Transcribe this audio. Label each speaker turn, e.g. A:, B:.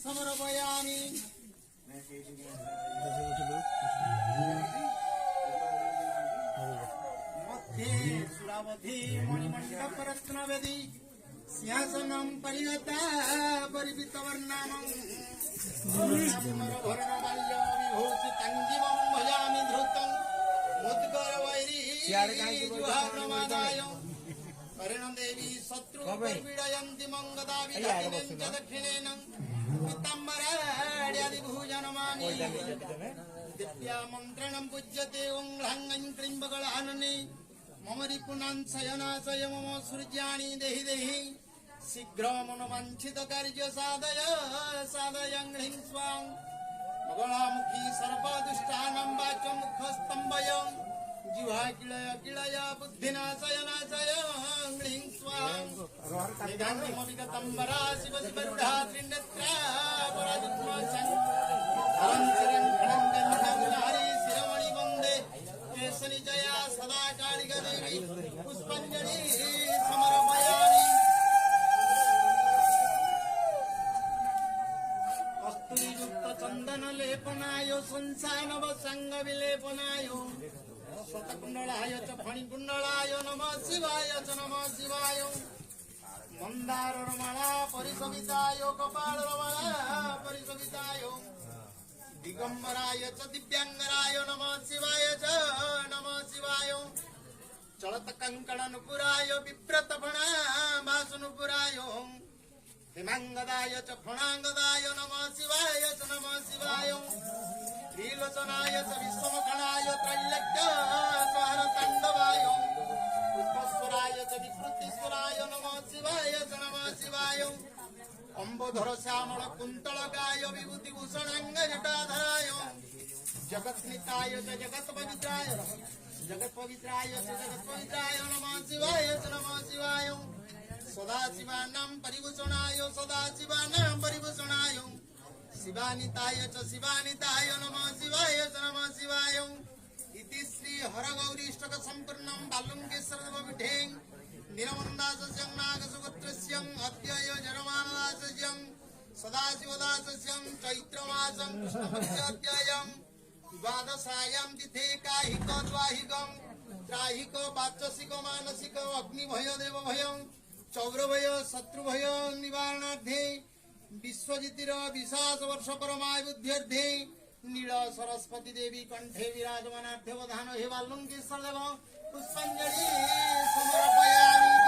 A: समर्पयामि मध्ये सुरावधि मणिमण्डपरत्नवेदी सिंहासनं परिगता परिपितवर्णानं भरणबाल्य विभूषितङ्गिमं भजामि धृतं मुद्गरवैरी जुहाग्रमादाय करेण देवी शत्रु पीडयन्ति मंगदा विदक्षिणेन च दक्षिणेन पीताम्बराड्यादि भुजनमानि दिव्या मन्त्रणं पूज्यते ओं ह्लां त्र्यम्बकलानने मम रिपुनांशयनाशय मम सृज्याणि देहि देहि शीघ्र मनोवाञ्छित कार्य साधय साधयं ह्रीं स्वां मगलामुखी सर्वदुष्टानां वाचमुखस्तम्भय जिह्वा किलय किलय बुद्धिनाशय नाशय ह्रीं स्वां निधानमविगतम्बरा शिव शिवरुढा त्रिनेत्रा पराजित्वासन् अलङ्करं खडङ्गन्धनारी शिरोमणि वन्दे केशनि जया सदा कालिका देवी पुष्पाञ्जलि समर्पयामि कस्तूरियुक्त चन्दन लेपनाय संसानव संग विलेपनाय शतकुण्डलाय च फणिकुण्डलाय नमः शिवाय च नमः शिवाय मन्दारमाला परिसविताय कपालमाला परिसविताय दिगंबराय च दिव्यांगराय नमः शिवाय च नमः शिवाय चलत कंकणनुपुराय विव्रतफणा भासनुपुराय हिमांगदाय च फणांगदाय नमः शिवाय च नमः शिवाय त्रिलोचनाय च विश्वमखणाय त्रैलोक्य सहरताण्डवाय पुष्पेश्वराय च विकृतीश्वराय नमः शिवाय च नमः शिवाय अम्बोधर श्यामल कुंतलकाय विभूतिभूषणांग जटाधराय जगत्निताय च जगत्पवित्राय जगत्पवित्राय च जगत्पवित्राय नमः शिवाय च नमः शिवाय सदाशिवानां परिभूषणाय सदाशिवानां परिभूषणाय शिवानिताय च शिवानिताय नमः शिवाय च नमः शिवाय इति श्री हरगौरीष्टक संपूर्णं बालुंकेश्वरदेवपीठे नीलमन्दासस्यं नागसुगोत्रस्यं अद्यय जरमानदासस्यं सदाशिवदासस्यं चैत्रमासं कृष्णपक्षाध्यायं द्वादशायां तिथे काहिकद्वाहिकं त्राहिक वाचसिक मानसिक अग्निभय देवभयं चौरभय शत्रुभय निवारणार्थे विश्वजितिर विशास वर्ष परमायुध्यर्थे नील सरस्वती देवी कंठे विराजमानार्थे वधान हे बालुंकेश्वर देव पुष्पांजलि समर्पयामि।